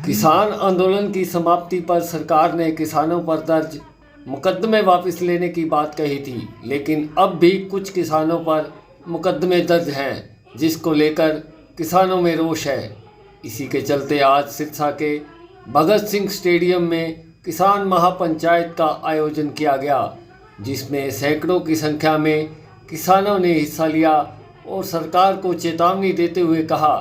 किसान आंदोलन की समाप्ति पर सरकार ने किसानों पर दर्ज मुकदमे वापस लेने की बात कही थी, लेकिन अब भी कुछ किसानों पर मुकदमे दर्ज हैं, जिसको लेकर किसानों में रोष है। इसी के चलते आज सिरसा के भगत सिंह स्टेडियम में किसान महापंचायत का आयोजन किया गया, जिसमें सैकड़ों की संख्या में किसानों ने हिस्सा लिया और सरकार को चेतावनी देते हुए कहा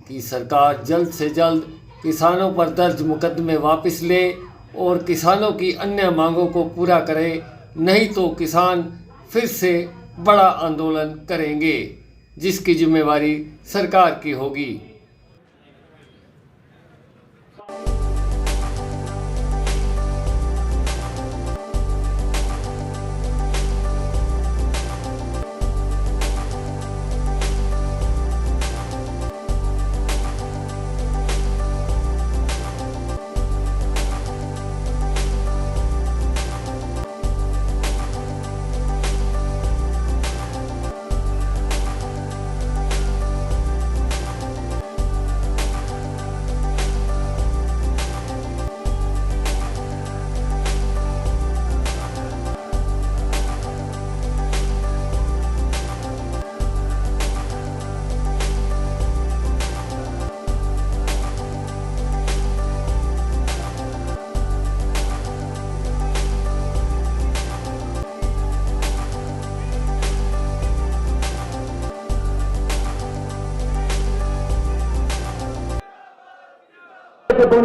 कि सरकार जल्द से जल्द किसानों पर दर्ज मुकदमे वापस ले और किसानों की अन्य मांगों को पूरा करे, नहीं तो किसान फिर से बड़ा आंदोलन करेंगे, जिसकी जिम्मेवारी सरकार की होगी।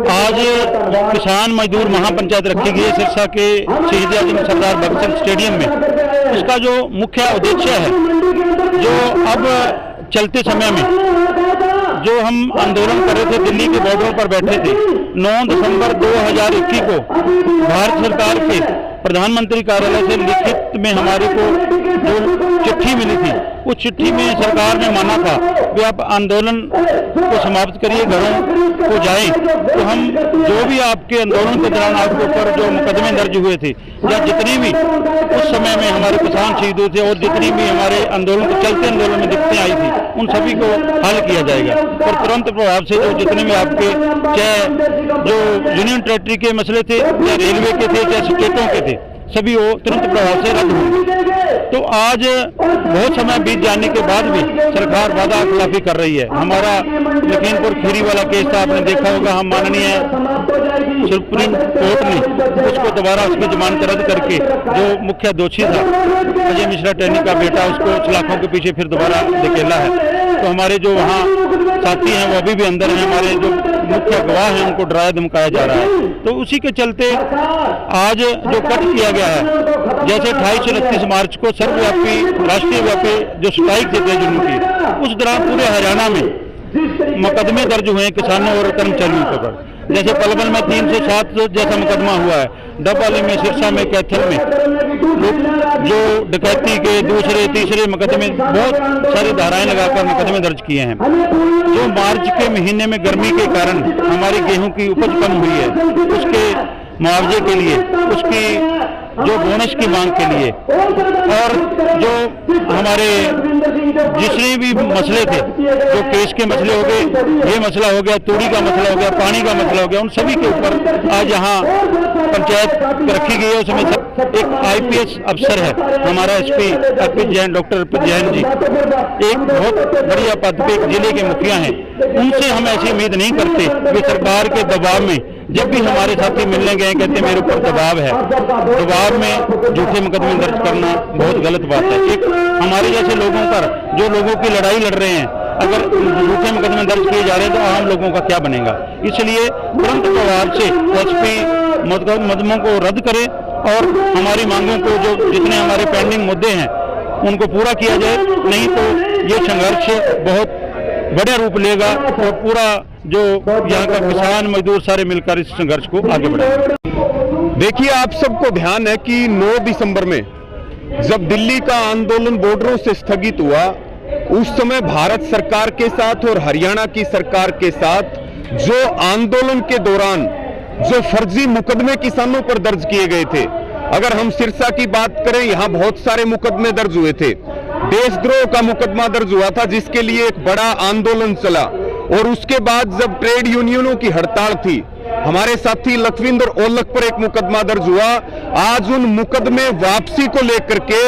आज किसान मजदूर महापंचायत रखी गई है सिरसा के शहीद आजम सरदार भगत सिंह स्टेडियम में। इसका जो मुख्य उद्देश्य है, जो अब चलते समय में जो हम आंदोलन कर रहे थे, दिल्ली के बॉर्डरों पर बैठे थे, 9 दिसंबर 2021 को भारत सरकार के प्रधानमंत्री कार्यालय से लिखित में हमारे को जो चिट्ठी मिली थी, उस चिट्ठी में सरकार ने माना था कि आप आंदोलन को समाप्त करिए, घरों को जाएं, तो हम जो भी आपके आंदोलन के दौरान आपके ऊपर जो मुकदमे दर्ज हुए थे या जितनी भी उस समय में हमारे किसान शहीद हुए थे और जितनी भी हमारे आंदोलन के चलते आंदोलन में दिक्कतें आई थी, उन सभी को हल किया जाएगा और तुरंत प्रभाव से जो जितने भी आपके चाहे जो यूनियन टेरिटरी के मसले थे, चाहे रेलवे के थे, चाहे स्टेटों के थे, सभी वो तुरंत प्रभाव से रद्द होंगे। तो आज बहुत समय बीत जाने के बाद भी सरकार वादा खिलाफी कर रही है। हमारा लखीमपुर खीरी वाला केस था, आपने देखा होगा, हम माननीय सुप्रीम कोर्ट ने उसको दोबारा उसकी जमानत रद्द करके जो मुख्य दोषी था अजय मिश्रा टैनी का बेटा, उसको सलाखों के पीछे फिर दोबारा धकेला है। तो हमारे जो वहाँ साथी हैं वो अभी भी अंदर हैं, हमारे जो मुख्य गवाह हैं उनको डराया धमकाया जा रहा है। तो उसी के चलते आज जो कट किया गया है, जैसे 28 से 29 मार्च को सर्वव्यापी राष्ट्रीय व्यापी जो स्ट्राइक थी तेज की, उस दौरान पूरे हरियाणा में मुकदमे दर्ज हुए हैं किसानों और कर्मचारियों के ऊपर। जैसे पलवल में 3 से 7 जैसा मुकदमा हुआ है, डबवाली में, सिरसा में, कैथल में जो डकैती के दूसरे तीसरे मुकदमे, बहुत सारी धाराएं लगाकर मुकदमे दर्ज किए हैं। जो मार्च के महीने में गर्मी के कारण हमारी गेहूं की उपज कम हुई है, उसके मुआवजे के लिए, उसकी जो बोनस की मांग के लिए, और जो हमारे जितने भी मसले थे, जो केस के मसले हो गए, ये मसला हो गया, तूड़ी का मसला हो गया, पानी का मसला हो गया, उन सभी के ऊपर आज यहाँ पंचायत रखी गई है। उसमें एक IPS अफसर है हमारा SP अर्पित जैन, डॉक्टर अर्पित जैन जी, एक बहुत बढ़िया पद पे एक जिले के मुखिया हैं। उनसे हम ऐसी उम्मीद नहीं करते कि सरकार के दबाव में, जब भी हमारे साथी मिलने गए कहते मेरे ऊपर दबाव है, दबाव में झूठे मुकदमे दर्ज करना बहुत गलत बात है। एक हमारे जैसे लोगों पर, जो लोगों की लड़ाई लड़ रहे हैं, अगर झूठे मुकदमे दर्ज किए जा रहे हैं तो आम लोगों का क्या बनेगा। इसलिए तुरंत प्रभाव से SP मुकदमों को रद्द करें और हमारी मांगों को, जो जितने हमारे पेंडिंग मुद्दे हैं, उनको पूरा किया जाए, नहीं तो ये संघर्ष बहुत बड़ा रूप लेगा और पूरा जो यहाँ का किसान मजदूर सारे मिलकर इस संघर्ष को आगे बढ़ाएंगे। देखिए, आप सबको ध्यान है कि 9 दिसंबर में जब दिल्ली का आंदोलन बॉर्डरों से स्थगित हुआ, उस समय भारत सरकार के साथ और हरियाणा की सरकार के साथ जो आंदोलन के दौरान जो फर्जी मुकदमे किसानों पर दर्ज किए गए थे, अगर हम सिरसा की बात करें, यहाँ बहुत सारे मुकदमे दर्ज हुए थे। देशद्रोह का मुकदमा दर्ज हुआ था, जिसके लिए एक बड़ा आंदोलन चला और उसके बाद जब ट्रेड यूनियनों की हड़ताल थी, हमारे साथी लखविंदर ओलख पर एक मुकदमा दर्ज हुआ। आज उन मुकदमे वापसी को लेकर के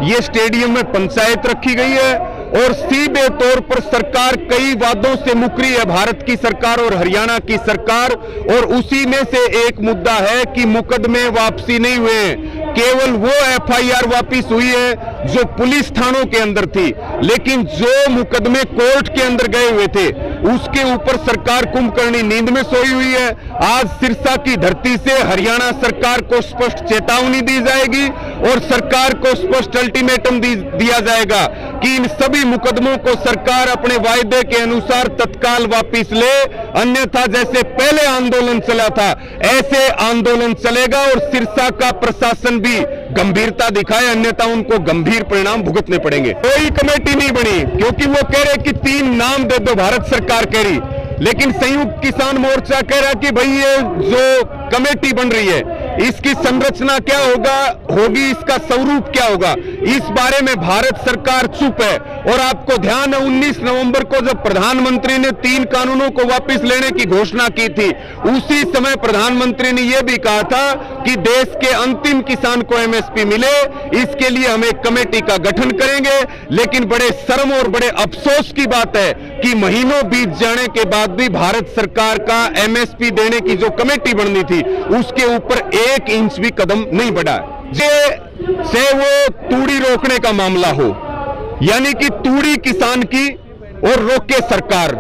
ये स्टेडियम में पंचायत रखी गई है और सीधे तौर पर सरकार कई वादों से मुकरी है, भारत की सरकार और हरियाणा की सरकार, और उसी में से एक मुद्दा है कि मुकदमे वापसी नहीं हुए हैं। केवल वो एफआईआर वापस हुई है जो पुलिस थानों के अंदर थी, लेकिन जो मुकदमे कोर्ट के अंदर गए हुए थे उसके ऊपर सरकार कुंभकर्णी नींद में सोई हुई है। आज सिरसा की धरती से हरियाणा सरकार को स्पष्ट चेतावनी दी जाएगी और सरकार को स्पष्ट अल्टीमेटम दिया जाएगा कि इन सभी मुकदमों को सरकार अपने वायदे के अनुसार तत्काल वापस ले, अन्यथा जैसे पहले आंदोलन चला था ऐसे आंदोलन चलेगा और सिरसा का प्रशासन भी गंभीरता दिखाए, अन्यथा उनको गंभीर परिणाम भुगतने पड़ेंगे। कोई कमेटी नहीं बनी क्योंकि वो कह रहे कि 3 नाम दे दो, भारत सरकार कह रही, लेकिन संयुक्त किसान मोर्चा कह रहा कि भाई ये जो कमेटी बन रही है इसकी संरचना क्या होगी, इसका स्वरूप क्या होगा, इस बारे में भारत सरकार चुप है। और आपको ध्यान है 19 नवंबर को जब प्रधानमंत्री ने 3 कानूनों को वापस लेने की घोषणा की थी, उसी समय प्रधानमंत्री ने यह भी कहा था कि देश के अंतिम किसान को एमएसपी मिले, इसके लिए हम एक कमेटी का गठन करेंगे। लेकिन बड़े शर्म और बड़े अफसोस की बात है कि महीनों बीत जाने के बाद भी भारत सरकार का एमएसपी देने की जो कमेटी बननी थी उसके ऊपर 1 इंच भी कदम नहीं बढ़ा। से वो तूड़ी रोकने का मामला हो, यानी कि तूड़ी किसान की और रोके सरकार।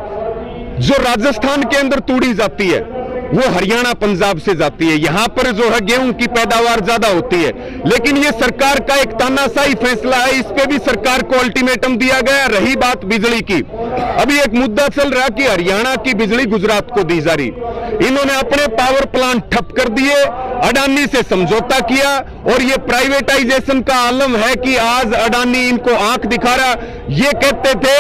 जो राजस्थान के अंदर तूड़ी जाती है वो हरियाणा पंजाब से जाती है, यहां पर जो है गेहूं की पैदावार ज्यादा होती है, लेकिन ये सरकार का एक तानाशाही फैसला है, इस पे भी सरकार को अल्टीमेटम दिया गया। रही बात बिजली की, अभी एक मुद्दा चल रहा कि हरियाणा की बिजली गुजरात को दी जा रही, इन्होंने अपने पावर प्लांट ठप कर दिए, अडानी से समझौता किया और ये प्राइवेटाइजेशन का आलम है कि आज अडानी इनको आंख दिखा रहा। ये कहते थे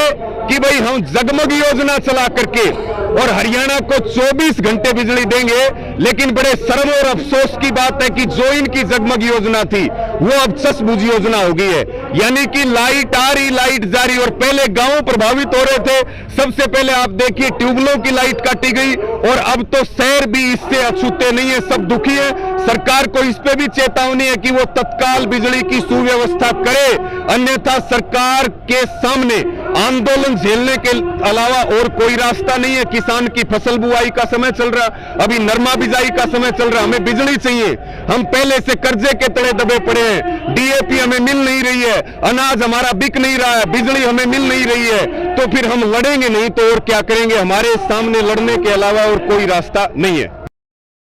कि भाई हम जगमग योजना चला करके और हरियाणा को 24 घंटे बिजली देंगे, लेकिन बड़े शर्म और अफसोस की बात है कि जो इनकी जगमग योजना थी वो अब चसबुझ योजना हो गई है, यानी कि लाइट आ रही लाइट जा रही। और पहले गांव प्रभावित हो रहे थे, सबसे पहले आप देखिए ट्यूबवेलों की लाइट काटी गई और अब तो शहर भी इससे अछूते नहीं है, सब दुखी है। सरकार को इस पे भी चेतावनी है कि वो तत्काल बिजली की सुव्यवस्था करे, अन्यथा सरकार के सामने आंदोलन झेलने के अलावा और कोई रास्ता नहीं है। किसान की फसल बुआई का समय चल रहा, अभी नरमा बिजाई का समय चल रहा, हमें बिजली चाहिए, हम पहले से कर्जे के तले दबे पड़े हैं, डीएपी हमें मिल नहीं रही है, अनाज हमारा बिक नहीं रहा है, बिजली हमें मिल नहीं रही है, तो फिर हम लड़ेंगे नहीं तो और क्या करेंगे। हमारे सामने लड़ने के अलावा और कोई रास्ता नहीं है।